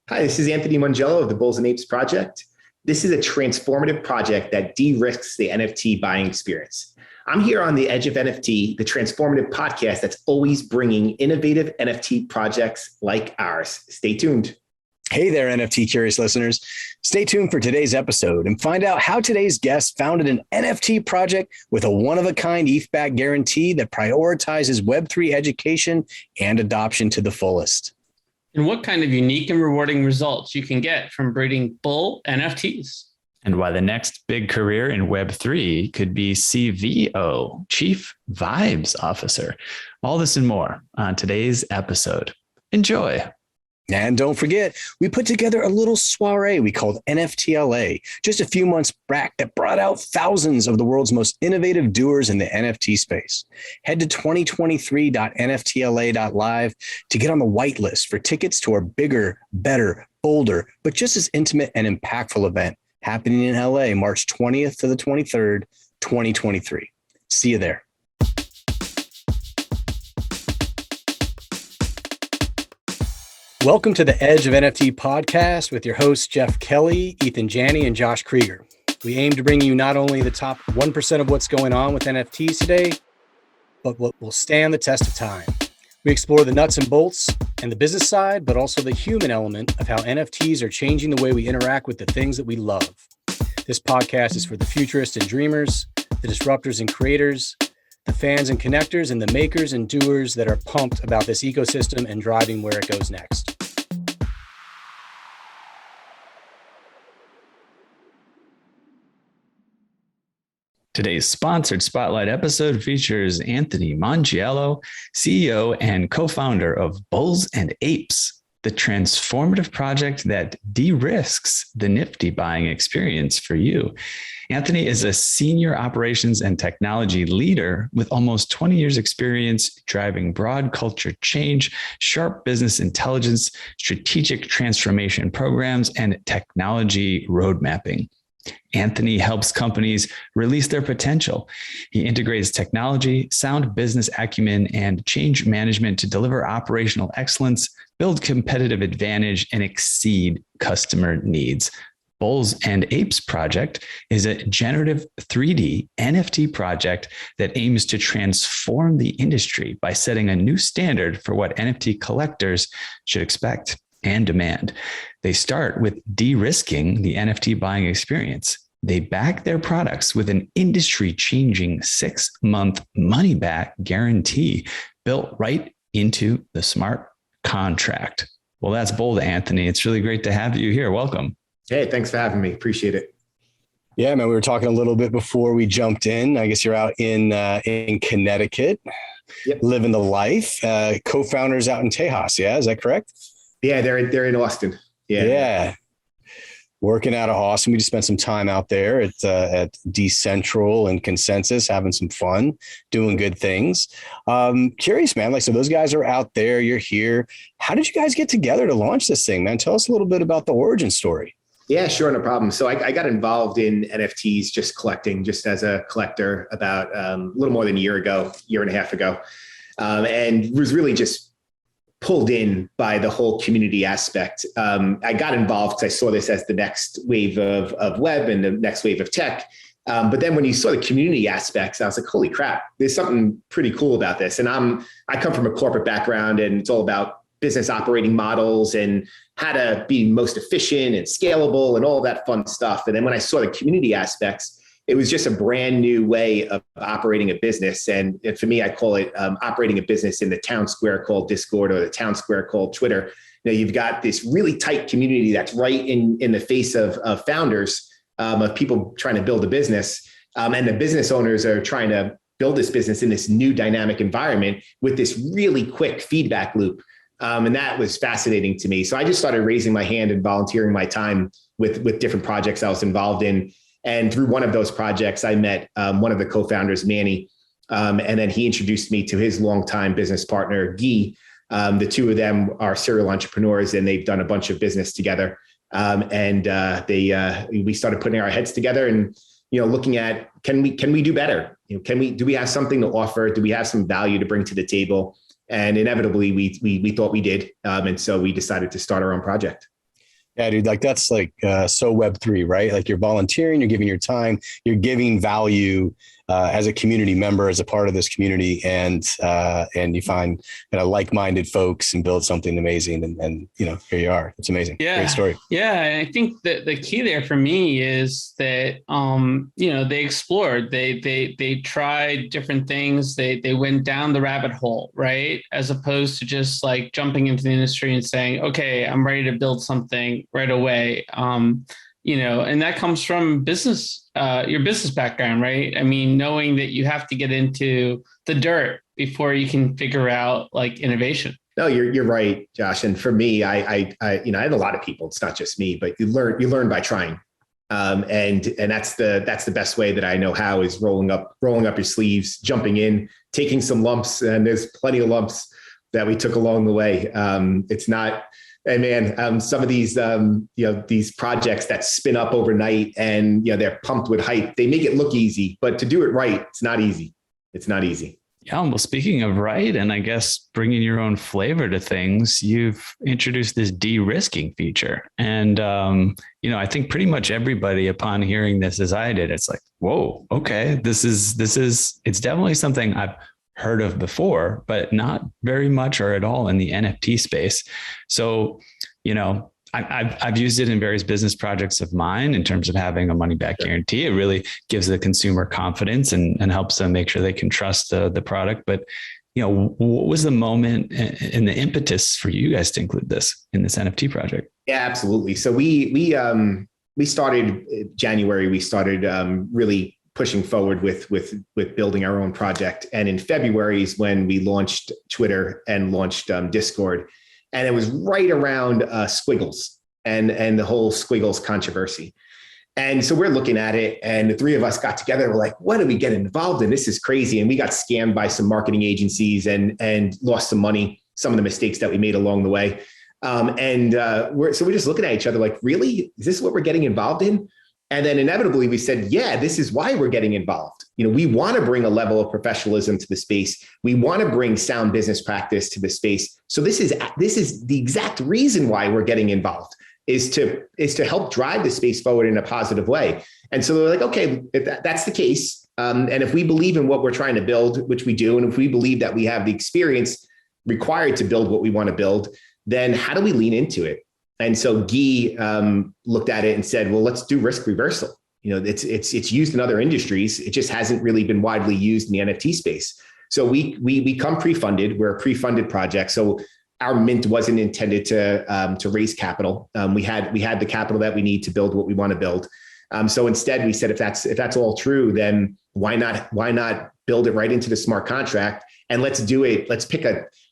Hi, this is Anthony Mongiello of the Bulls Apes project. This is a transformative project that de-risks the NFT buying experience. I'm here on the Edge of NFT, the transformative podcast that's always bringing innovative NFT projects like ours. Stay tuned. Hey there, NFT curious listeners. Stay tuned for today's episode and find out how today's guest founded an NFT project with a one-of-a-kind ETH-backed guarantee that prioritizes Web3 education and adoption to the fullest. And what kind of unique and rewarding results you can get from breeding bull NFTs. And why the next big career in Web3 could be CVO, Chief Vibes Officer. All this and more on today's episode. Enjoy. And don't forget, we put together a little soiree we called NFTLA just a few months back that brought out thousands of the world's most innovative doers in the NFT space. Head to 2023.nftla.live to get on the whitelist for tickets to our bigger, better, bolder, but just as intimate and impactful event happening in LA, March 20th to the 23rd, 2023. See you there. Welcome to the Edge of NFT podcast with your hosts, Jeff Kelly, Ethan Janney, and Josh Krieger. We aim to bring you not only the top 1% of what's going on with NFTs today, but what will stand the test of time. We explore the nuts and bolts and the business side, but also the human element of how NFTs are changing the way we interact with the things that we love. This podcast is for the futurists and dreamers, the disruptors and creators, the fans and connectors, and the makers and doers that are pumped about this ecosystem and driving where it goes next. Today's sponsored Spotlight episode features Anthony Mongiello, CEO and co-founder of Bulls Apes, the transformative project that de-risks the nifty buying experience for you. Anthony is a senior operations and technology leader with almost 20 years experience driving broad culture change, sharp business intelligence, strategic transformation programs, and technology road mapping. Anthony helps companies release their potential. He integrates technology, sound business acumen, and change management to deliver operational excellence, build competitive advantage, and exceed customer needs. Bulls Apes project is a generative 3D NFT project that aims to transform the industry by setting a new standard for what NFT collectors should expect and demand. They start with de-risking the NFT buying experience. They back their products with an industry-changing 6-month money-back guarantee built right into the smart contract. Well, that's bold, Anthony. It's really great to have you here. Welcome. Hey, thanks for having me. Appreciate it. Yeah, man, we were talking a little bit before we jumped in. I guess you're out in Connecticut, Yep. Living the life. Co-founders out in Tejas, yeah, is that correct? Yeah, they're in Austin. Yeah. Working out of Austin. We just spent some time out there at Decentral and Consensus, having some fun, doing good things. Curious, man. So those guys are out there. You're here. How did you guys get together to launch this thing, man? Tell us a little bit about the origin story. Yeah, sure. No problem. So I got involved in NFTs, just collecting, just as a collector about a little more than a year and a half ago. And was really just pulled in by the whole community aspect. I got involved because I saw this as the next wave of web and the next wave of tech. But then when you saw the community aspects, I was like, holy crap, there's something pretty cool about this. And I come from a corporate background, and it's all about business operating models and how to be most efficient and scalable and all that fun stuff. And then when I saw the community aspects, it was just a brand new way of operating a business. And for me, I call it operating a business in the town square called Discord, or the town square called Twitter. You've got this really tight community that's right in the face of founders, of people trying to build a business. And the business owners are trying to build this business in this new dynamic environment with this really quick feedback loop. And that was fascinating to me. So I just started raising my hand and volunteering my time with different projects I was involved in. And through one of those projects, I met one of the co-founders, Manny, and then he introduced me to his longtime business partner, Guy. The two of them are serial entrepreneurs, and they've done a bunch of business together. We started putting our heads together and looking at can we do better? Do we have something to offer? Do we have some value to bring to the table? And inevitably, we thought we did, and so we decided to start our own project. Yeah, dude, like that's like so Web3, right? Like you're volunteering, you're giving your time, you're giving value as a community member, as a part of this community, and you find like-minded folks and build something amazing. And here you are. It's amazing. Yeah. Great story. Yeah. And I think that the key there for me is that, they explored, they tried different things. They went down the rabbit hole, right? As opposed to just like jumping into the industry and saying, okay, I'm ready to build something right away. And that comes from your business background, right? I mean, knowing that you have to get into the dirt before you can figure out like innovation. No, you're right, Josh. And for me, I had a lot of people. It's not just me, but you learn by trying. And that's the best way that I know how is rolling up your sleeves, jumping in, taking some lumps, and there's plenty of lumps that we took along the way. It's not. And man, some of these, these projects that spin up overnight and, they're pumped with hype, they make it look easy, but to do it right, it's not easy. It's not easy. Yeah. Well, speaking of right, and I guess bringing your own flavor to things, you've introduced this de-risking feature. And, I think pretty much everybody upon hearing this as I did, it's like, whoa, okay, it's definitely something I've heard of before, but not very much or at all in the NFT space. So, I've used it in various business projects of mine in terms of having a money back guarantee. It really gives the consumer confidence and helps them make sure they can trust the product. But, what was the moment and the impetus for you guys to include this in this NFT project? Yeah, absolutely. So we started January. We started really pushing forward with building our own project. And in February is when we launched Twitter and launched Discord. And it was right around Squiggles and the whole Squiggles controversy. And so we're looking at it, and the three of us got together. We're like, what do we get involved in? This is crazy. And we got scammed by some marketing agencies and lost some money, some of the mistakes that we made along the way. We're just looking at each other like, really? Is this what we're getting involved in? And then inevitably we said, yeah, this is why we're getting involved. We want to bring a level of professionalism to the space. We want to bring sound business practice to the space. So this is the exact reason why we're getting involved is to help drive the space forward in a positive way. And so they're like, okay, if that's the case. And if we believe in what we're trying to build, which we do, and if we believe that we have the experience required to build what we want to build, then how do we lean into it? And so Guy looked at it and said, well, let's do risk reversal. It's used in other industries. It just hasn't really been widely used in the NFT space. So we come pre-funded. We're a pre-funded project. So our mint wasn't intended to raise capital. We had the capital that we need to build what we want to build. So instead we said, if that's all true, then why not build it right into the smart contract, and let's do it. Let's pick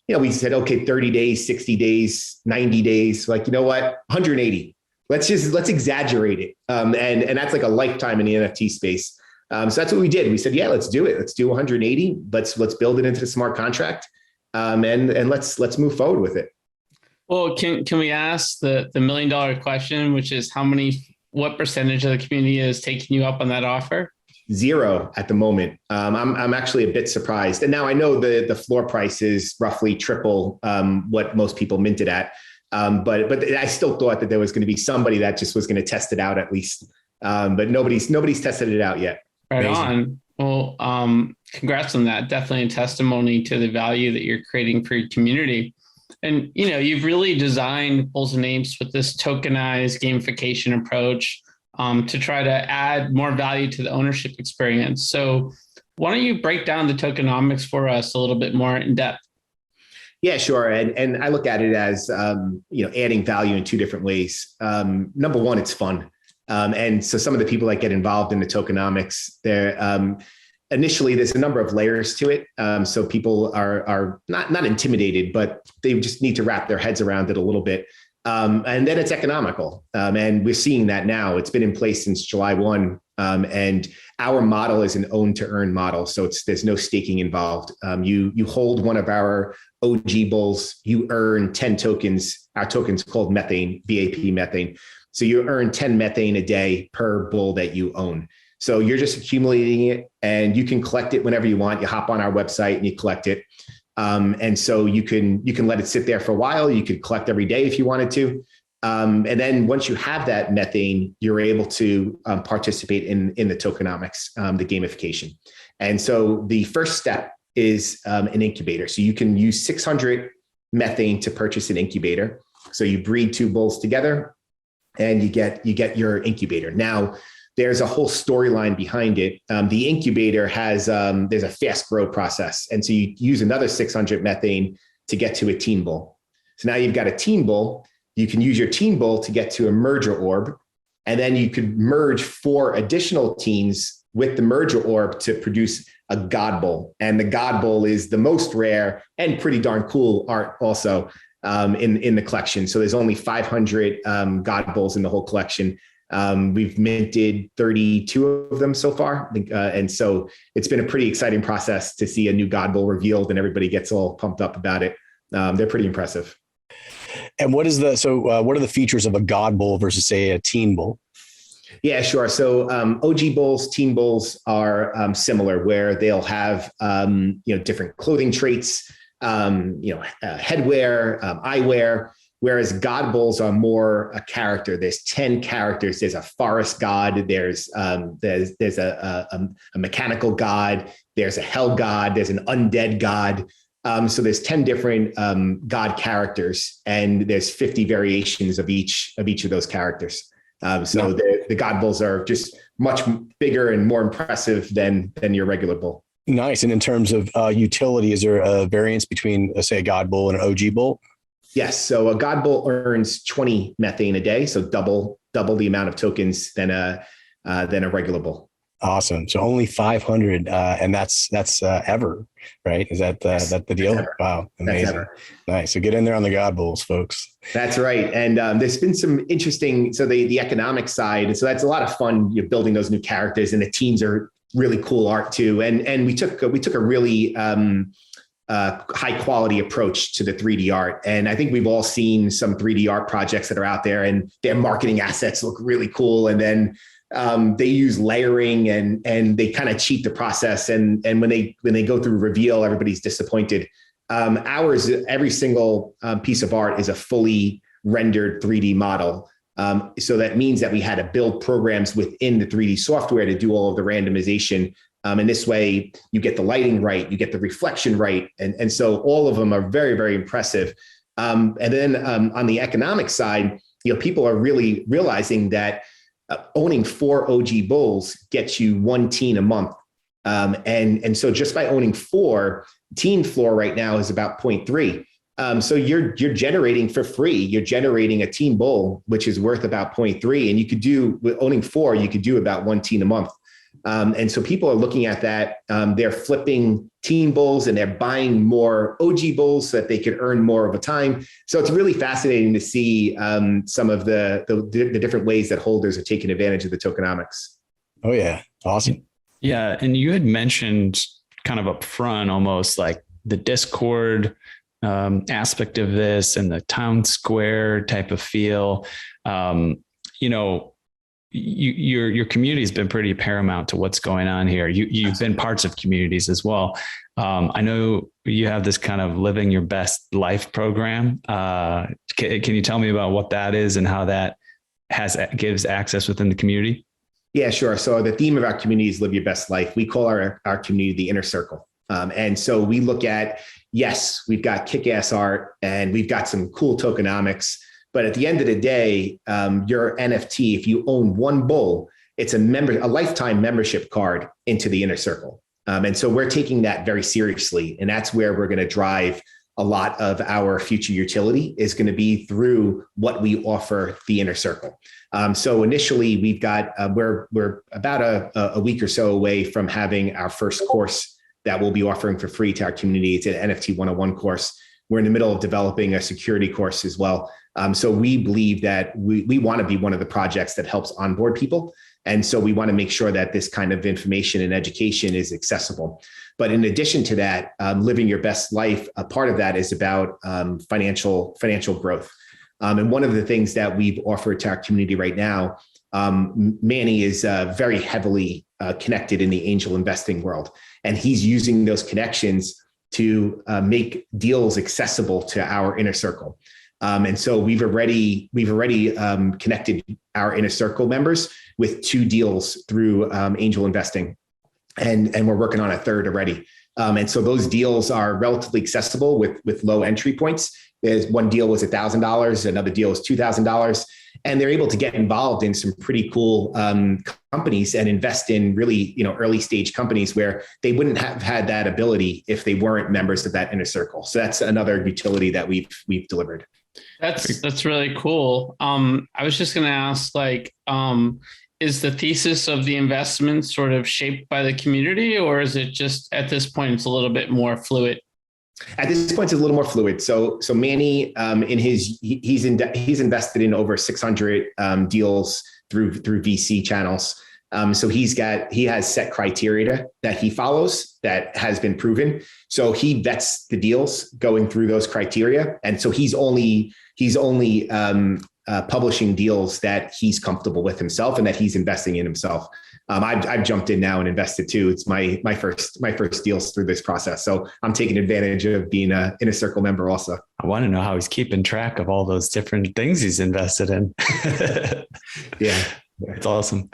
we said, okay, 30 days, 60 days, 90 days, like, 180. Let's exaggerate it. And that's like a lifetime in the NFT space. So that's what we did. We said, yeah, let's do it. Let's do 180. Let's build it into the smart contract. And let's move forward with it. Well, can we ask the $1 million question, which is what percentage of the community is taking you up on that offer? 0 at the moment. I'm actually a bit surprised. And now I know the floor price is roughly triple what most people minted at. But I still thought that there was going to be somebody that just was going to test it out at least. But nobody's tested it out yet. Right on. Well, congrats on that. Definitely a testimony to the value that you're creating for your community. And, you've really designed Bulls and Apes with this tokenized gamification approach to try to add more value to the ownership experience. So why don't you break down the tokenomics for us a little bit more in depth? Yeah, sure. And I look at it as, adding value in two different ways. Number one, it's fun. And so some of the people that get involved in the tokenomics, they're initially there's a number of layers to it. So people are not intimidated, but they just need to wrap their heads around it a little bit. And then it's economical. And we're seeing that now. It's been in place since July 1. And our model is an own to earn model. So there's no staking involved. You hold one of our OG bulls, you earn 10 tokens. Our token's called methane, VAP methane. So you earn 10 methane a day per bull that you own. So you're just accumulating it, and you can collect it whenever you want. You hop on our website and you collect it. And so you can let it sit there for a while. You could collect every day if you wanted to. And then once you have that methane, you're able to participate in the tokenomics, the gamification. And so the first step is an incubator. So you can use 600 methane to purchase an incubator. So you breed two bulls together and you get your incubator. Now, there's a whole storyline behind it. The incubator has, there's a fast grow process. And so you use another 600 methane to get to a teen bull. So now you've got a teen bull. You can use your teen bull to get to a merger orb. And then you could merge 4 additional teens with the merger orb to produce a god bull. And the god bull is the most rare and pretty darn cool art also in the collection. So there's only 500 god bulls in the whole collection. We've minted 32 of them so far. And so it's been a pretty exciting process to see a new god bull revealed and everybody gets all pumped up about it. They're pretty impressive. And what are the features of a god bull versus, say, a teen bull? Yeah, sure. So OG bulls, teen bulls are similar, where they'll have different clothing traits, headwear, eyewear. Whereas god bulls are more a character. There's 10 characters. There's a forest god. There's a mechanical god. There's a hell god. There's an undead god. So there's 10 different god characters, and there's 50 variations of each of those characters. So the god bulls are just much bigger and more impressive than your regular bull. Nice. And in terms of utility, is there a variance between, say, a god bull and an OG bull? Yes. So a god bull earns 20 methane a day, so double the amount of tokens than a regular bull. Awesome. So only 500, and that's ever, right? Is that the deal? Wow, amazing. Nice. So get in there on the god bulls, folks. That's right. And there's been some interesting. So the economic side. So that's a lot of fun. You're building those new characters, and the teams are really cool art too. And we took a really high quality approach to the 3D art. And I think we've all seen some 3D art projects that are out there, and their marketing assets look really cool. And then they use layering and they kind of cheat the process. And when they go through reveal, everybody's disappointed. Ours, every single piece of art is a fully rendered 3D model. So that means that we had to build programs within the 3D software to do all of the randomization. And this way you get the lighting right, you get the reflection right. And so all of them are very, very impressive. And then on the economic side, people are really realizing that owning 4 OG bulls gets you 1 teen a month. And so just by owning 4, teen floor right now is about 0.3. So you're generating for free. You're generating a teen bull, which is worth about 0.3. And you could do, with owning 4, you could do about 1 teen a month. And so people are looking at that. They're flipping teen bulls and they're buying more OG bulls so that they could earn more of a time. So it's really fascinating to see some of the different ways that holders are taking advantage of the tokenomics. Oh yeah. Awesome. Yeah. And you had mentioned kind of up front, almost like the Discord aspect of this and the town square type of feel. Your community has been pretty paramount to what's going on here. You've been parts of communities as well. I know you have this kind of living your best life program. Can you tell me about what that is and how that gives access within the community? Yeah, sure. So the theme of our community is live your best life. We call our community the inner circle. And so we look at, yes, we've got kick-ass art and we've got some cool tokenomics. But at the end of the day, your NFT, if you own 1 bull, it's a lifetime membership card into the inner circle. And so we're taking that very seriously. And that's where we're going to drive a lot of our future utility is going to be through what we offer the inner circle. So initially we've got, we're about a week or so away from having our first course that we'll be offering for free to our community. It's an NFT 101 course. We're in the middle of developing a security course as well. So we believe that we want to be one of the projects that helps onboard people. And so we want to make sure that this kind of information and education is accessible. But in addition to that, living your best life, a part of that is about financial growth. And one of the things that we've offered to our community right now, Manny is very heavily connected in the angel investing world. And he's using those connections to make deals accessible to our inner circle. And so we've already connected our inner circle members with 2 deals through angel investing, and we're working on a third already. And so those deals are relatively accessible with low entry points. There's one deal was $1,000, another deal was $2,000, and they're able to get involved in some pretty cool companies and invest in really early stage companies where they wouldn't have had that ability if they weren't members of that inner circle. So that's another utility that we've delivered. That's really cool. I was just going to ask, is the thesis of the investment sort of shaped by the community, or is it just at this point it's a little bit more fluid? At this point, it's a little more fluid. So Manny, he's invested in over 600 deals through VC channels. So he has set criteria that he follows that has been proven. So he vets the deals going through those criteria, and so he's only publishing deals that he's comfortable with himself and that he's investing in himself. I've jumped in now and invested too. It's my first deals through this process. So I'm taking advantage of being a inner circle member also. I want to know how he's keeping track of all those different things he's invested in. Yeah. It's awesome.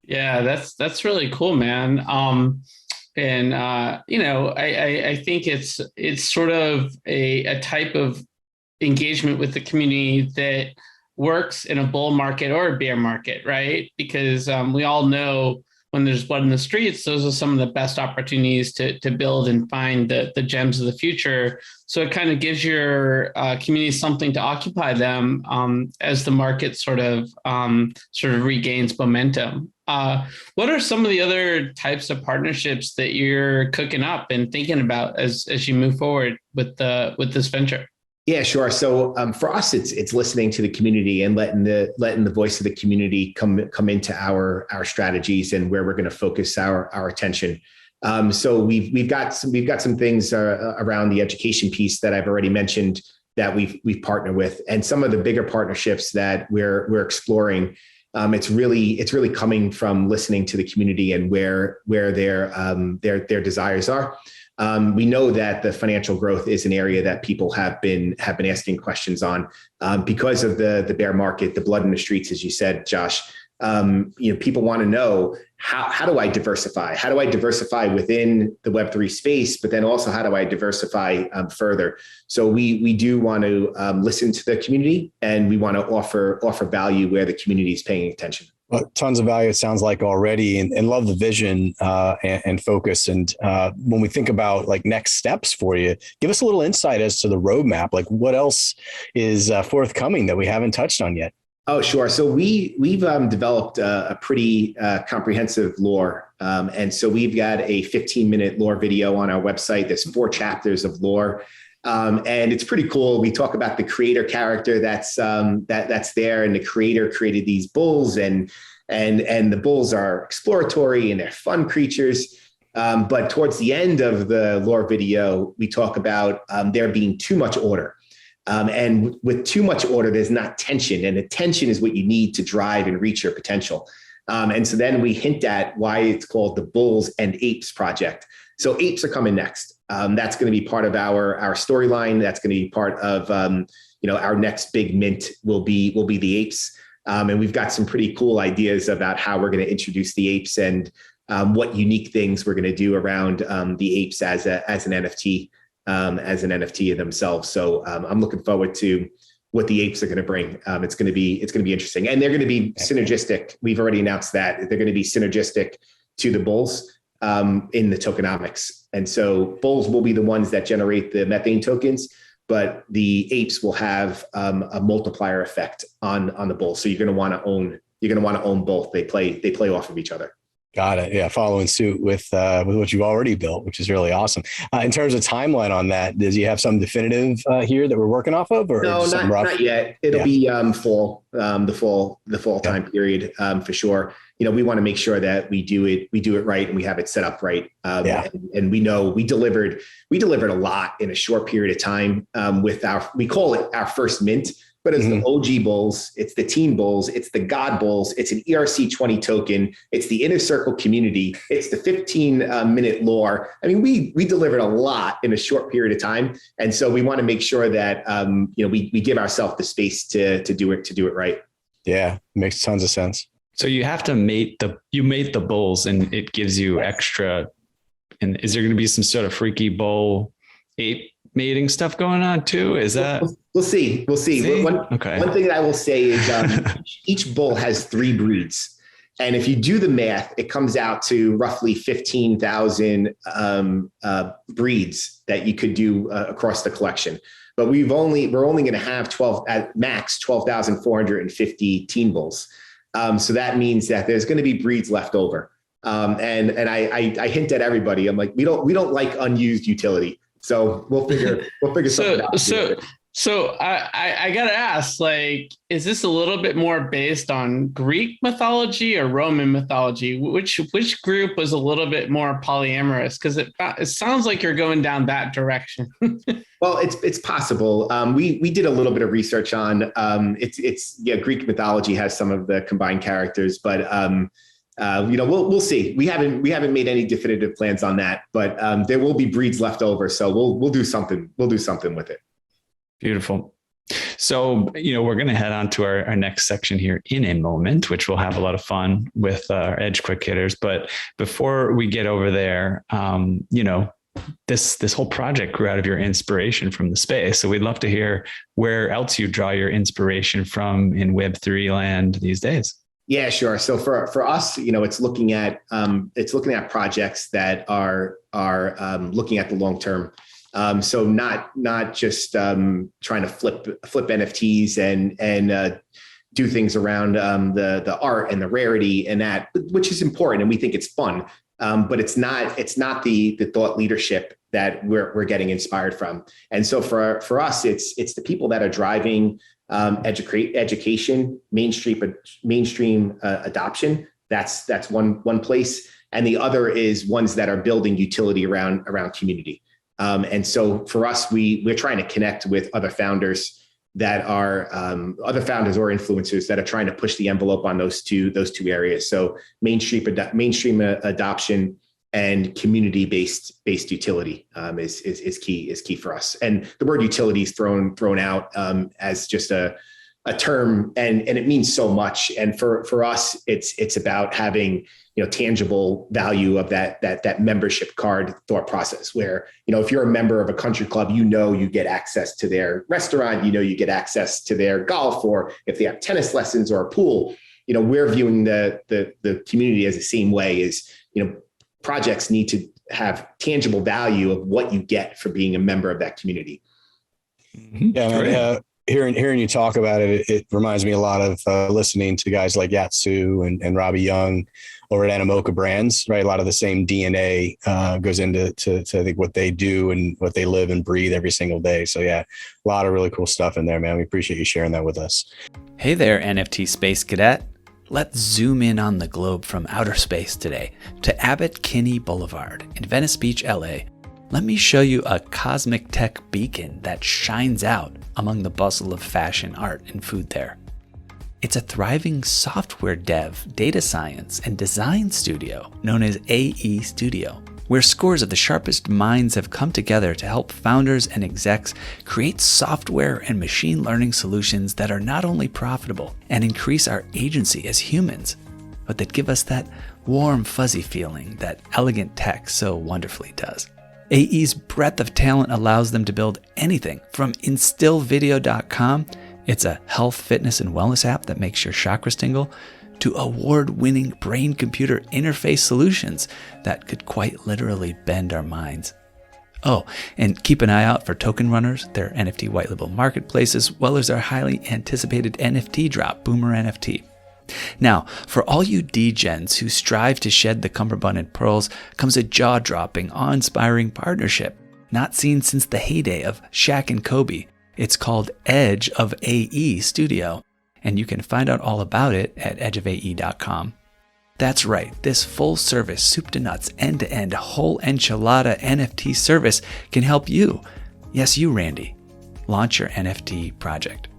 Yeah, that's really cool, man. I think it's sort of a type of engagement with the community that works in a bull market or a bear market, right? Because we all know when there's blood in the streets, those are some of the best opportunities to build and find the gems of the future. So it kind of gives your community something to occupy them as the market sort of regains momentum. What are some of the other types of partnerships that you're cooking up and thinking about as you move forward with this venture? Yeah, sure. So for us, it's listening to the community and letting the voice of the community come into our strategies and where we're going to focus our attention. So we've got some things around the education piece that I've already mentioned that we've partnered with, and some of the bigger partnerships that we're exploring. It's really coming from listening to the community and where their desires are. We know that the financial growth is an area that people have been asking questions on because of the bear market, the blood in the streets, as you said, Josh. People want to know how do I diversify? How do I diversify within the Web3 space? But then also, how do I diversify further? So we do want to listen to the community, and we want to offer value where the community is paying attention. Well, tons of value, it sounds like already, and love the vision and focus. And when we think about next steps for you, give us a little insight as to the roadmap. What else is forthcoming that we haven't touched on yet? Oh, sure. So we've developed a pretty comprehensive lore. And so we've got a 15-minute lore video on our website. There's 4 chapters of lore. And it's pretty cool. We talk about the creator character that's there, and the creator created these bulls, and the bulls are exploratory and they're fun creatures. But towards the end of the lore video, we talk about there being too much order. And with too much order, there's not tension, and attention is what you need to drive and reach your potential. And so then we hint at why it's called the Bulls and Apes project. So apes are coming next. That's going to be part of our storyline. That's going to be part of our next big mint will be the apes. And we've got some pretty cool ideas about how we're going to introduce the apes and what unique things we're going to do around the apes as an NFT. As an NFT of themselves. So I'm looking forward to what the apes are going to bring. It's going to be interesting, and they're going to be synergistic. We've already announced that they're going to be synergistic to the bulls in the tokenomics. And so bulls will be the ones that generate the methane tokens, but the apes will have a multiplier effect on the bulls. So you're going to want to own both. They play off of each other. Got it. Yeah. Following suit with what you've already built, which is really awesome. In terms of timeline on that, does you have some definitive here that we're working off of, or no, not yet. It'll be fall, the fall time period for sure. We want to make sure that we do it right and we have it set up right. And we know we delivered a lot in a short period of time with we call it our first mint, but it's the OG Bulls, it's the Teen Bulls, it's the God Bulls, it's an ERC20 token, it's the Inner Circle community, it's the 15-minute lore. I mean, we delivered a lot in a short period of time, and so we want to make sure that we give ourselves the space to do it right. Yeah, makes tons of sense. So you have to mate the bulls, and it gives you extra. And is there going to be some sort of freaky bull ape mating stuff going on too? Is that? We'll see. One thing that I will say is each bull has 3 breeds. And if you do the math, it comes out to roughly 15,000 breeds that you could do across the collection. But we're only going to have 12,450 teen bulls. So that means that there's going to be breeds left over. And I hint at everybody. I'm like, we don't like unused utility. So we'll figure something out. So I gotta ask, like, is this a little bit more based on Greek mythology or Roman mythology? Which group was a little bit more polyamorous? Because it sounds like you're going down that direction. Well, it's possible. We did a little bit of research on Greek mythology has some of the combined characters, but we'll see. We haven't made any definitive plans on that, but there will be breeds left over. So we'll do something. We'll do something with it. Beautiful. So, we're going to head on to our next section here in a moment, which we'll have a lot of fun with our Edge quick hitters. But before we get over there, this whole project grew out of your inspiration from the space. So we'd love to hear where else you draw your inspiration from in Web3 land these days. Yeah, sure. So for us, it's looking at projects that are looking at the long term. So not just trying to flip NFTs and do things around the art and the rarity and that, which is important, and we think it's fun. But it's not the thought leadership that we're getting inspired from. And so for us, it's the people that are driving education, mainstream adoption. That's one place, and the other is ones that are building utility around community. And so for us, we're trying to connect with other founders that are other founders or influencers that are trying to push the envelope on those two areas. So mainstream adoption and community-based utility is key for us. And the word utility is thrown out as just a term, and it means so much. And for us, it's about having tangible value of that membership card thought process, where if you're a member of a country club, you get access to their restaurant, you get access to their golf, or if they have tennis lessons or a pool. We're viewing the community as the same way. Is projects need to have tangible value of what you get for being a member of that community. Yeah, hearing you talk about it, it reminds me a lot of listening to guys like Yatsu and Robbie Young over at Animoca Brands, right? A lot of the same DNA goes into I think what they do and what they live and breathe every single day. So yeah, a lot of really cool stuff in there, man. We appreciate you sharing that with us. Hey there, NFT Space Cadet. Let's zoom in on the globe from outer space today to Abbot Kinney Boulevard in Venice Beach, LA. Let me show you a cosmic tech beacon that shines out among the bustle of fashion, art, and food there. It's a thriving software dev, data science, and design studio known as AE Studio, where scores of the sharpest minds have come together to help founders and execs create software and machine learning solutions that are not only profitable and increase our agency as humans, but that give us that warm, fuzzy feeling that elegant tech so wonderfully does. AE's breadth of talent allows them to build anything from instillvideo.com, it's a health, fitness, and wellness app that makes your chakras tingle, to award-winning brain-computer interface solutions that could quite literally bend our minds. Oh, and keep an eye out for Token Runners, their NFT white label marketplace, as well as our highly anticipated NFT drop, Boomer NFT. Now, for all you degens who strive to shed the cummerbund and pearls, comes a jaw-dropping, awe-inspiring partnership, not seen since the heyday of Shaq and Kobe. It's called Edge of AE Studio, and you can find out all about it at edgeofae.com. That's right, this full-service, soup-to-nuts, end-to-end, whole enchilada NFT service can help you, yes, you, Randy, launch your NFT project.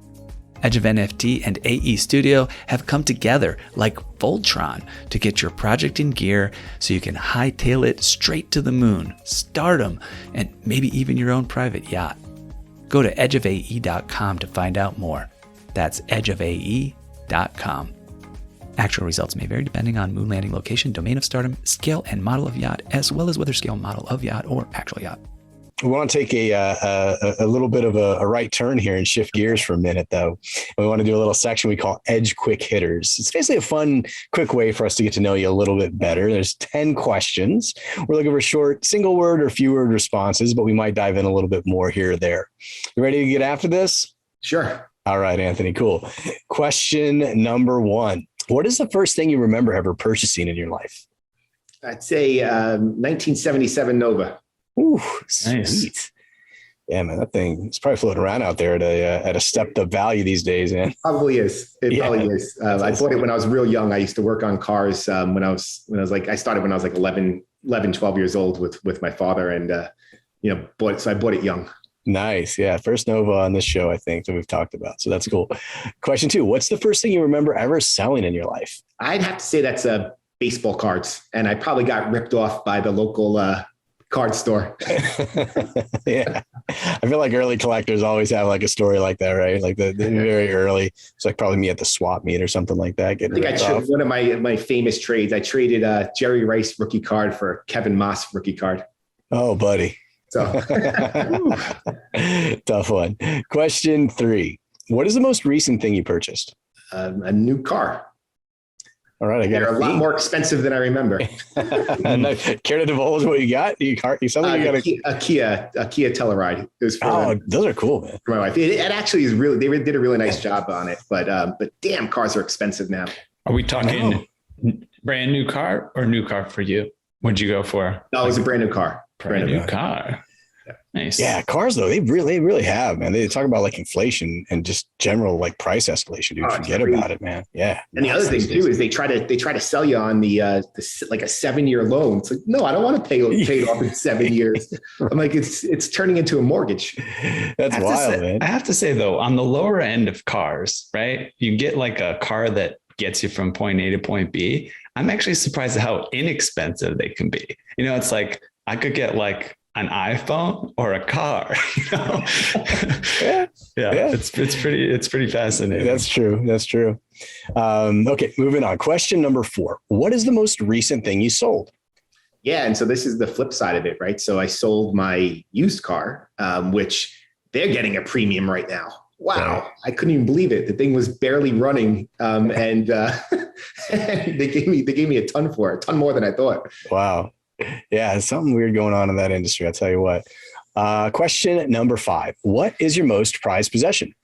Edge of NFT and AE Studio have come together like Voltron to get your project in gear so you can hightail it straight to the moon, stardom, and maybe even your own private yacht. Go to edgeofae.com to find out more. That's edgeofae.com. Actual results may vary depending on moon landing location, domain of stardom, scale and model of yacht, as well as whether scale model of yacht or actual yacht. We want to take a little bit of a right turn here and shift gears for a minute, though. We want to do a little section we call Edge Quick Hitters. It's basically a fun, quick way for us to get to know you a little bit better. There's 10 questions. We're looking for short, single word or few word responses, but we might dive in a little bit more here or there. You ready to get after this? Sure. All right, Anthony. Cool. Question number 1. What is the first thing you remember ever purchasing in your life? I'd say 1977 Nova. Ooh, sweet. Nice. Yeah, man, that thing is probably floating around out there at a stepped up value these days, man. Probably is. It probably is. I awesome. bought it when I was real young. I used to work on cars I started when I was like 11, 12 years old with my father and, bought it. So I bought it young. Nice. Yeah. First Nova on this show, I think, that we've talked about. So that's cool. Question 2. What's the first thing you remember ever selling in your life? I'd have to say that's baseball cards. And I probably got ripped off by the local card store. Yeah. I feel like early collectors always have like a story like that, right? Like the very early. It's like probably me at the swap meet or something like that. I think I traded one of my famous trades. I traded a Jerry Rice rookie card for a Kevin Moss rookie card. Oh, buddy. So tough one. Question 3. What is the most recent thing you purchased? A new car. All right, They're a lot more expensive than I remember. Care to divulge what you got? You got a Kia Telluride. It was those are cool, man. For my wife. It actually is really. They did a really nice job on it, but damn, cars are expensive now. Are we talking brand new car or new car for you? What'd you go for? No, it was a brand new car. Brand new car. Nice. Yeah, cars though, they really have, man. They talk about like inflation and just general like price escalation. Dude, forget about it, man. Yeah. And the other thing too is they try to sell you on the like a 7-year loan. It's like, no, I don't want to pay it off in 7 years. I'm like, it's turning into a mortgage. That's wild, man. I have to say though, on the lower end of cars, right? You get like a car that gets you from point A to point B. I'm actually surprised at how inexpensive they can be. It's like I could get like an iPhone or a car. Yeah. It's pretty fascinating. That's true. Okay, moving on. Question number 4. What is the most recent thing you sold? Yeah, and so this is the flip side of it, right? So I sold my used car, which they're getting a premium right now. Wow, yeah. I couldn't even believe it. The thing was barely running, and they gave me a ton for it, a ton more than I thought. Wow. Yeah, there's something weird going on in that industry. I'll tell you what. Question number 5. What is your most prized possession?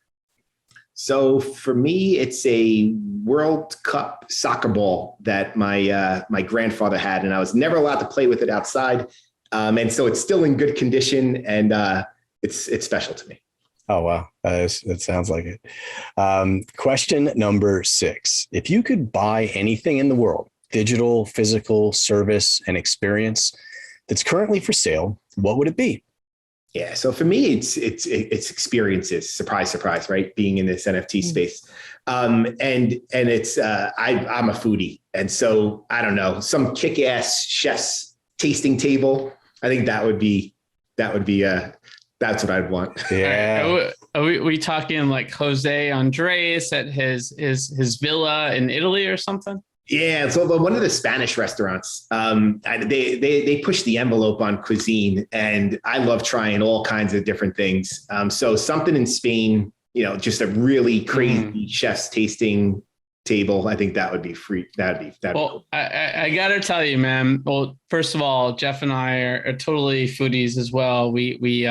So for me, it's a World Cup soccer ball that my grandfather had, and I was never allowed to play with it outside. And so it's still in good condition, and it's special to me. Oh, wow. That sounds like it. Question number 6. If you could buy anything in the world, digital, physical, service, and experience that's currently for sale, what would it be? Yeah. So for me, it's experiences. Surprise, surprise, right? Being in this NFT space. And it's, I'm a foodie. And so I don't know, some kick-ass chef's tasting table. I think that's what I'd want. Yeah. Are we talking like Jose Andres at his villa in Italy or something? Yeah, so one of the Spanish restaurants, they push the envelope on cuisine, and I love trying all kinds of different things. So something in Spain, just a really crazy chef's tasting table. I think that would be free. That'd be well. Cool. I gotta tell you, man. Well, first of all, Jeff and I are totally foodies as well. We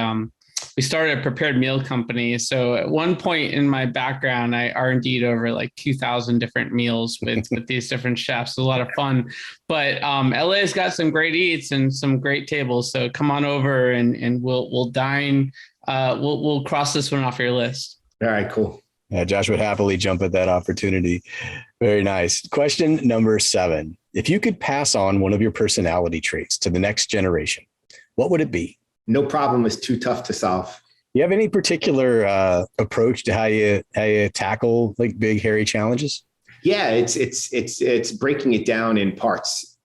started a prepared meal company. So at one point in my background, I R&D'd over like 2,000 different meals with these different chefs. It was a lot of fun. But LA's got some great eats and some great tables. So come on over and we'll dine. We'll cross this one off your list. All right, cool. Yeah, Josh would happily jump at that opportunity. Very nice. Question number 7. If you could pass on one of your personality traits to the next generation, what would it be? No problem is too tough to solve. You have any particular approach to how you tackle like big hairy challenges? Yeah, it's breaking it down in parts.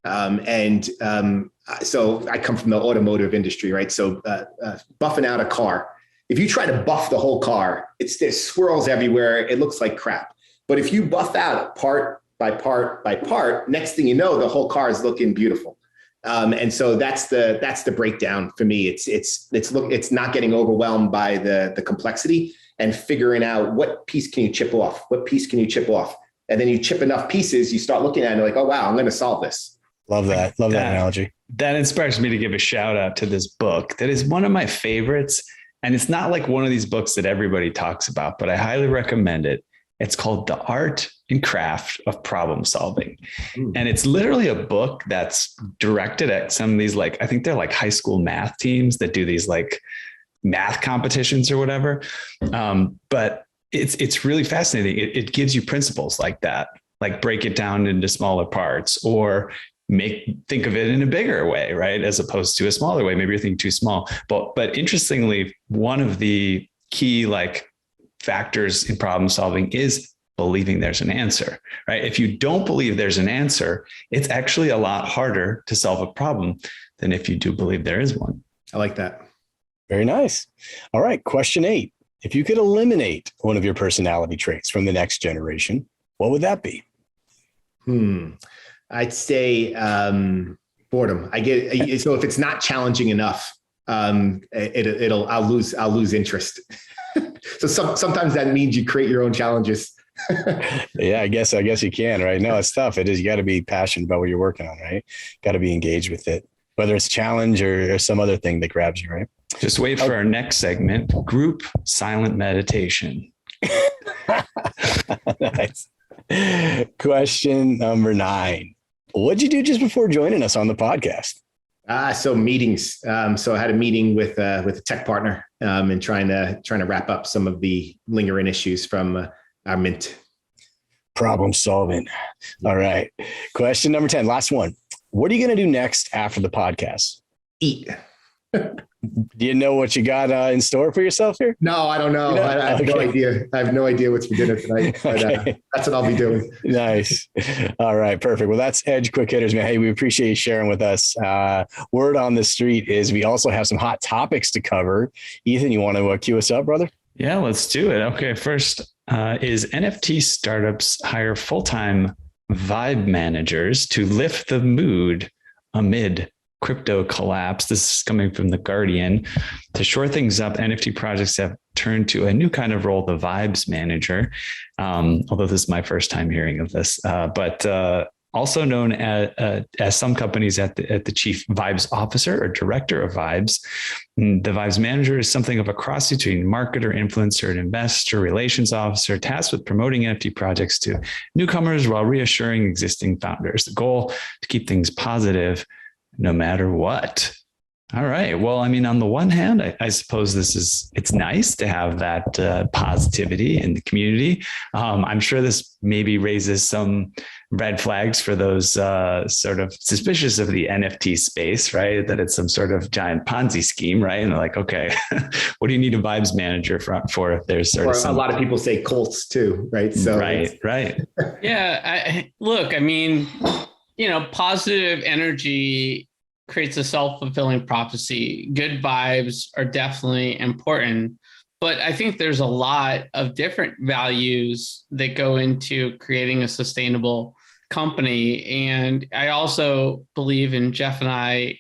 So I come from the automotive industry, right? So buffing out a car, if you try to buff the whole car, there's swirls everywhere. It looks like crap. But if you buff out part by part by part, next thing you know, the whole car is looking beautiful. And so that's the breakdown for me. It's not getting overwhelmed by the complexity and figuring out what piece can you chip off, and then you chip enough pieces, you start looking at it and you're like, oh wow, I'm going to solve this. Love that analogy. That inspires me to give a shout out to this book that is one of my favorites. And it's not like one of these books that everybody talks about, but I highly recommend it. It's called The Art and Craft of Problem Solving. And it's literally a book that's directed at some of these, like, I think they're like high school math teams that do these like math competitions or whatever. But it's really fascinating. It gives you principles like that, like break it down into smaller parts or think of it in a bigger way, right? As opposed to a smaller way. Maybe you're thinking too small. But interestingly, one of the key like factors in problem solving is believing there's an answer, right? If you don't believe there's an answer, it's actually a lot harder to solve a problem than if you do believe there is one. I like that. Very nice. All right. Question 8. If you could eliminate one of your personality traits from the next generation, what would that be? I'd say boredom. So if it's not challenging enough, I'll lose interest. So sometimes that means you create your own challenges. Yeah, I guess you can, right? No, it's tough. It is. You got to be passionate about what you're working on, right? Got to be engaged with it, whether it's challenge or some other thing that grabs you, right? Just wait for our next segment, group silent meditation. Nice. Question number 9. What'd you do just before joining us on the podcast? So meetings. So I had a meeting with a tech partner and trying to wrap up some of the lingering issues from our mint. Problem solving. All right. Question number 10. Last one. What are you going to do next after the podcast? Eat. Do you know what you got in store for yourself here? No, I don't know. I have no idea. I have no idea what's for dinner tonight. But, that's what I'll be doing. Nice. All right. Perfect. Well, that's Edge Quick Hitters, man. Hey, we appreciate you sharing with us. Word on the street is we also have some hot topics to cover. Ethan, you want to cue us up, brother? Yeah, let's do it. Okay. First, is NFT startups hire full-time vibe managers to lift the mood amid crypto collapse. This is coming from The Guardian. To shore things up, NFT projects have turned to a new kind of role, the vibes manager. Although this is my first time hearing of this, but also known as some companies at the chief vibes officer or director of vibes. The vibes manager is something of a cross between marketer, influencer, and investor relations officer tasked with promoting NFT projects to newcomers while reassuring existing founders. The goal to keep things positive no matter what. All right. Well, I mean, on the one hand, I suppose it's nice to have that positivity in the community. I'm sure this maybe raises some red flags for those sort of suspicious of the NFT space, right? That it's some sort of giant Ponzi scheme, right? And they're like, okay, what do you need a vibes manager for if there's sort of a lot of people say cults too, right? So right. Yeah. Look, I mean, positive energy creates a self-fulfilling prophecy. Good vibes are definitely important, but I think there's a lot of different values that go into creating a sustainable company. And I also believe, and Jeff and I,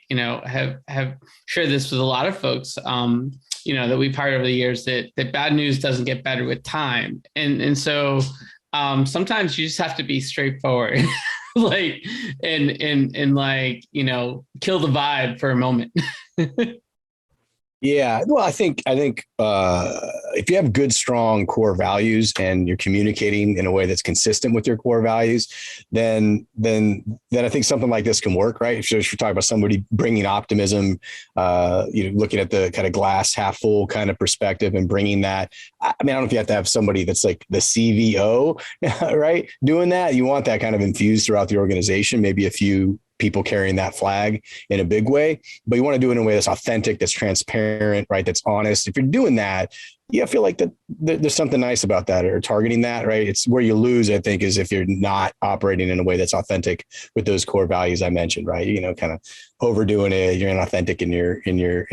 have shared this with a lot of folks, that we've hired over the years, that bad news doesn't get better with time. And so sometimes you just have to be straightforward. Kill the vibe for a moment. Yeah. Well, I think if you have good, strong core values and you're communicating in a way that's consistent with your core values, then I think something like this can work, right? If you're talking about somebody bringing optimism, looking at the kind of glass half full kind of perspective and bringing that. I mean, I don't know if you have to have somebody that's like the CVO, right? Doing that. You want that kind of infused throughout the organization, maybe a few people carrying that flag in a big way, but you want to do it in a way that's authentic, that's transparent, right? That's honest. If you're doing that, I feel like that there's something nice about that, or targeting that, right? It's where you lose, I think, is if you're not operating in a way that's authentic with those core values I mentioned, right? Kind of overdoing it. You're inauthentic in your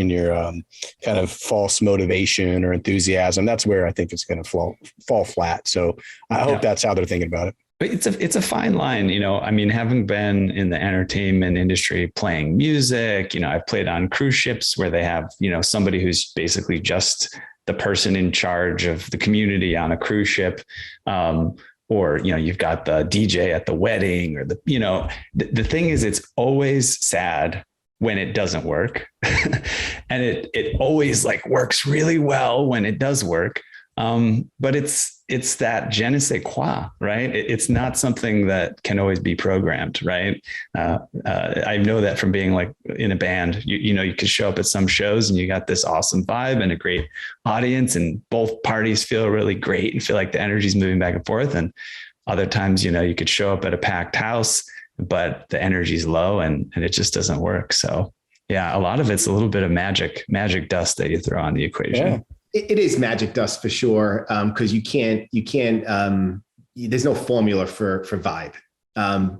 kind of false motivation or enthusiasm. That's where I think it's going to fall flat. So I hope that's how they're thinking about it. It's a fine line, I mean, having been in the entertainment industry, playing music, I've played on cruise ships where they have, somebody who's basically just the person in charge of the community on a cruise ship. Or, you've got the DJ at the wedding, or the thing is, it's always sad when it doesn't work. And it always like works really well when it does work. But it's that je ne sais quoi, right? It's not something that can always be programmed, right? I know that from being like in a band, you could show up at some shows and you got this awesome vibe and a great audience, and both parties feel really great and feel like the energy is moving back and forth. And other times, you could show up at a packed house, but the energy is low and it just doesn't work. So yeah, a lot of it's a little bit of magic dust that you throw on the equation. Yeah. It is magic dust for sure, because you can't. There's no formula for vibe.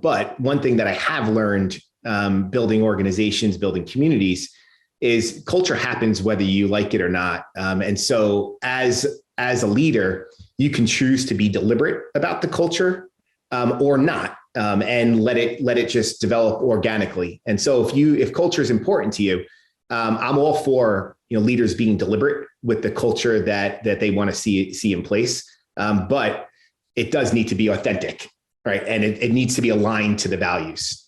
But one thing that I have learned building organizations, building communities, is culture happens whether you like it or not. And so, as a leader, you can choose to be deliberate about the culture or not, and let it just develop organically. And so, if culture is important to you, I'm all for leaders being deliberate with the culture that they want to see in place. But it does need to be authentic, right? And it needs to be aligned to the values.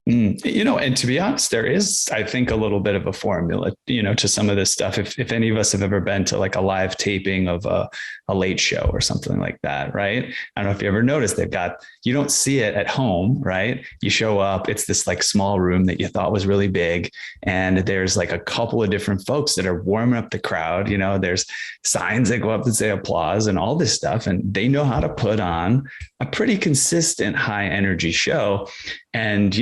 And to be honest, there is, I think, a little bit of a formula, to some of this stuff. If any of us have ever been to like a live taping of a late show or something like that, right? I don't know if you ever noticed, you don't see it at home, right? You show up, it's this like small room that you thought was really big. And there's like a couple of different folks that are warming up the crowd. There's signs that go up that say applause and all this stuff. And they know how to put on a pretty consistent high energy show. And,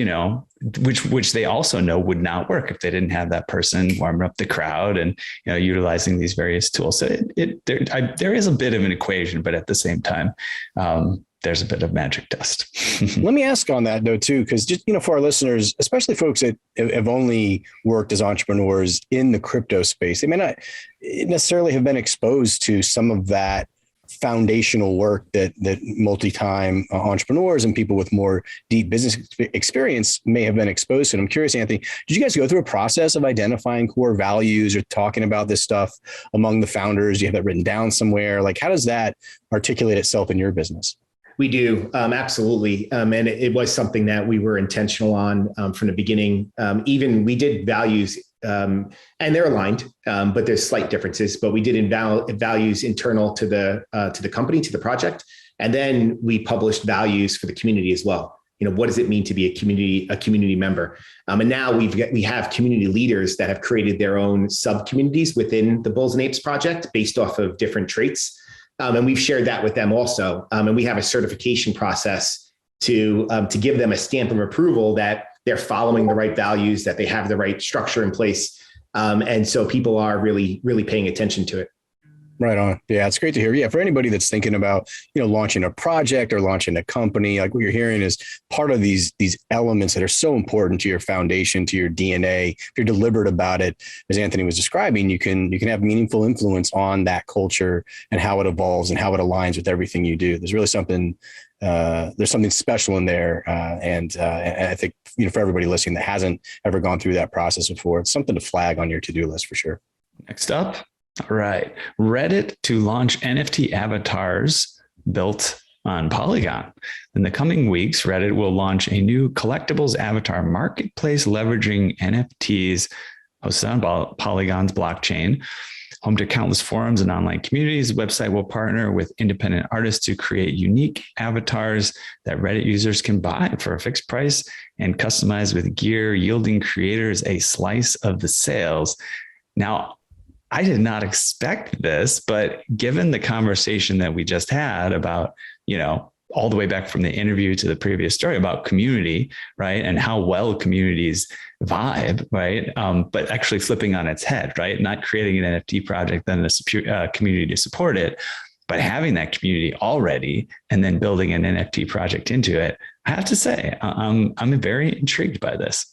which they also know would not work if they didn't have that person warming up the crowd and, utilizing these various tools. So there is a bit of an equation, but at the same time, there's a bit of magic dust. Let me ask on that though, too, because just, for our listeners, especially folks that have only worked as entrepreneurs in the crypto space, they may not necessarily have been exposed to some of that foundational work that multi-time entrepreneurs and people with more deep business experience may have been exposed to. And I'm curious, Anthony, did you guys go through a process of identifying core values or talking about this stuff among the founders? Do you have that written down somewhere? Like, how does that articulate itself in your business? We do, absolutely. And it was something that we were intentional on from the beginning. Even we did values, and they're aligned, but there's slight differences. But we did values internal to the company, to the project, and then we published values for the community as well. What does it mean to be a community member? And now we have community leaders that have created their own sub communities within the Bulls and Apes project based off of different traits. And we've shared that with them also. And we have a certification process to give them a stamp of approval that they're following the right values, that they have the right structure in place. And so people are really, really paying attention to it. Right on. Yeah, it's great to hear. Yeah, for anybody that's thinking about, launching a project or launching a company, like what you're hearing is part of these elements that are so important to your foundation, to your DNA. If you're deliberate about it, as Anthony was describing, you can have meaningful influence on that culture and how it evolves and how it aligns with everything you do. There's really something special in there. And I think, for everybody listening that hasn't ever gone through that process before, it's something to flag on your to-do list for sure. Next up. All right. Reddit to launch NFT avatars built on Polygon. In the coming weeks, Reddit will launch a new collectibles avatar marketplace leveraging NFTs hosted on Polygon's blockchain. Home to countless forums and online communities, the website will partner with independent artists to create unique avatars that Reddit users can buy for a fixed price and customize with gear, yielding creators a slice of the sales. Now, I did not expect this, but given the conversation that we just had about, all the way back from the interview to the previous story about community, right? And how well communities vibe, right? But actually flipping on its head, right? Not creating an NFT project, then a community to support it, but having that community already and then building an NFT project into it. I have to say, I'm very intrigued by this.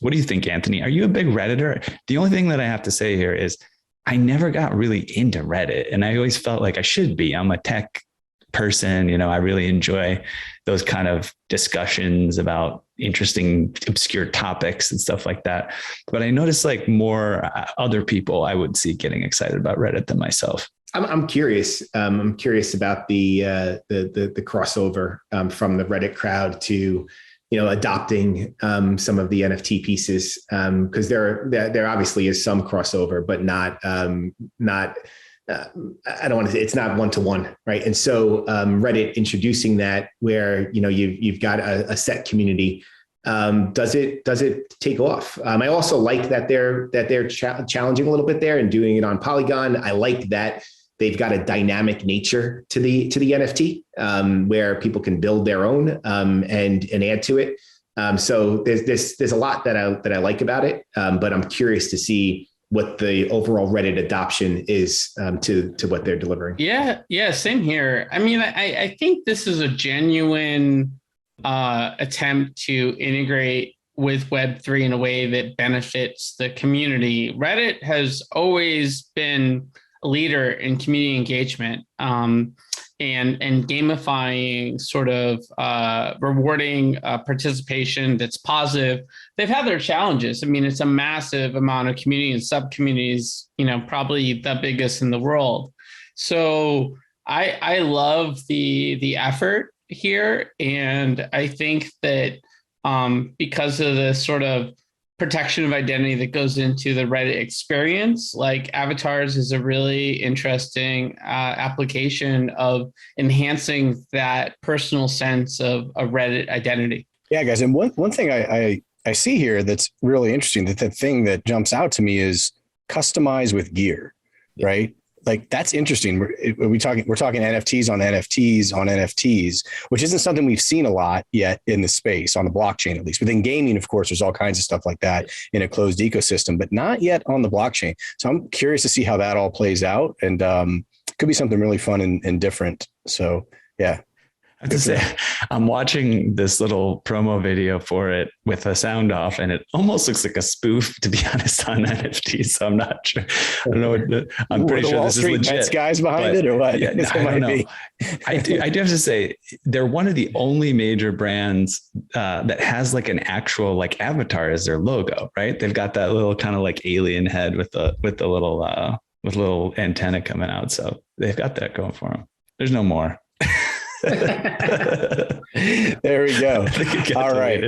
What do you think, Anthony? Are you a big Redditor? The only thing that I have to say here is I never got really into Reddit, and I always felt like I should be. I'm a tech person. I really enjoy those kind of discussions about interesting, obscure topics and stuff like that. But I noticed like more other people I would see getting excited about Reddit than myself. I'm curious. I'm curious about the crossover from the Reddit crowd to adopting some of the NFT pieces, because there obviously is some crossover, but not I don't want to say it's not one-to-one, right? And so Reddit introducing that where you've got a set community, does it take off? I also like that they're challenging a little bit there and doing it on Polygon. I like that they've got a dynamic nature to the NFT, where people can build their own and add to it. So there's a lot that I like about it, but I'm curious to see what the overall Reddit adoption is to what they're delivering. Yeah, same here. I mean, I think this is a genuine attempt to integrate with Web3 in a way that benefits the community. Reddit has always been a leader in community engagement and gamifying, sort of rewarding participation that's positive. They've had their challenges. I mean, it's a massive amount of community and sub-communities, probably the biggest in the world. So I love the effort here. And I think that because of the sort of protection of identity that goes into the Reddit experience, like avatars is a really interesting application of enhancing that personal sense of a Reddit identity. Yeah, guys. And one thing I see here that's really interesting, that the thing that jumps out to me is customize with gear, right? Like that's interesting. We're talking NFTs on NFTs on NFTs, which isn't something we've seen a lot yet in the space, on the blockchain at least. Within gaming, of course, there's all kinds of stuff like that in a closed ecosystem, but not yet on the blockchain. So I'm curious to see how that all plays out, and could be something really fun and different. So yeah. I have to say, I'm watching this little promo video for it with the sound off, and it almost looks like a spoof, to be honest, on NFT. So I'm not sure. I don't know. I'm pretty sure this is legit. Bets guys behind it, or what? Yeah, I don't know. I do have to say, they're one of the only major brands that has like an actual like avatar as their logo, right? They've got that little kind of like alien head with the little antenna coming out. So they've got that going for them. There's no more. There we go. All right.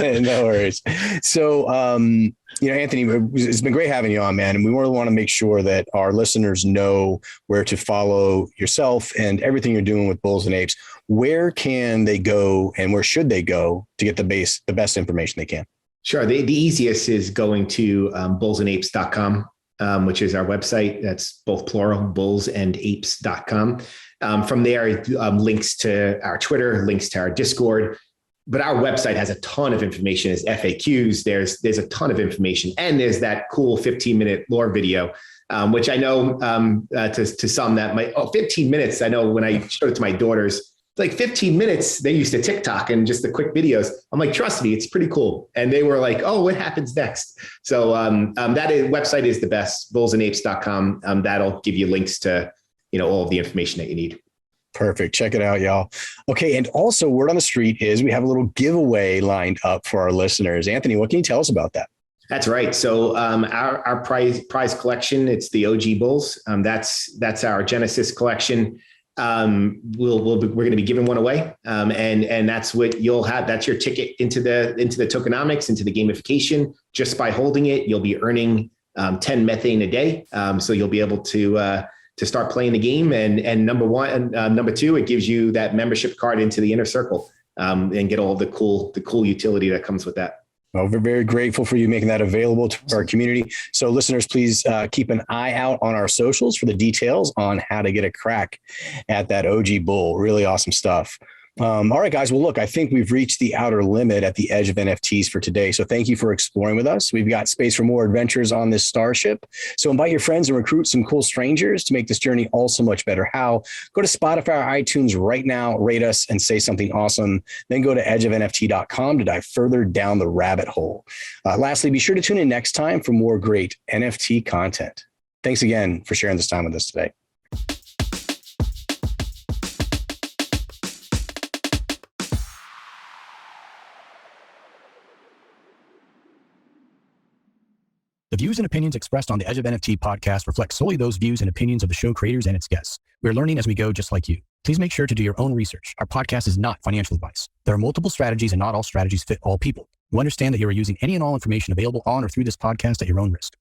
No worries. So, Anthony, it's been great having you on, man. And we really want to make sure that our listeners know where to follow yourself and everything you're doing with Bulls and Apes. Where can they go and where should they go to get the best information they can? Sure. The easiest is going to bullsandapes.com, which is our website. That's both plural, bullsandapes.com. From there, links to our Twitter, links to our Discord. But our website has a ton of information. There's FAQs. There's a ton of information. And there's that cool 15-minute lore video, which I know to some that might, 15 minutes. I know when I showed it to my daughters, it's like 15 minutes. They used to TikTok and just the quick videos. I'm like, trust me, it's pretty cool. And they were like, oh, what happens next? So website is the best, bullsandapes.com. That'll give you links to all of the information that you need. Perfect. Check it out, y'all. Okay. And also, word on the street is we have a little giveaway lined up for our listeners. Anthony, what can you tell us about that? That's right. So our prize collection, it's the OG Bulls. That's our Genesis collection. We're going to be giving one away. And that's what you'll have. That's your ticket into the tokenomics, into the gamification. Just by holding it, you'll be earning 10 methane a day. So you'll be able to start playing the game. And number two, it gives you that membership card into the inner circle and get all the cool utility that comes with that. Well, we're very grateful for you making that available to our community. So listeners, please keep an eye out on our socials for the details on how to get a crack at that OG bull. Really awesome stuff. All right, guys. Well, look, I think we've reached the outer limit at the edge of NFTs for today. So thank you for exploring with us. We've got space for more adventures on this starship. So invite your friends and recruit some cool strangers to make this journey all so much better. How? Go to Spotify or iTunes right now, rate us and say something awesome. Then go to edgeofnft.com to dive further down the rabbit hole. Lastly, be sure to tune in next time for more great NFT content. Thanks again for sharing this time with us today. The views and opinions expressed on the Edge of NFT podcast reflect solely those views and opinions of the show creators and its guests. We're learning as we go, just like you. Please make sure to do your own research. Our podcast is not financial advice. There are multiple strategies and not all strategies fit all people. You understand that you are using any and all information available on or through this podcast at your own risk.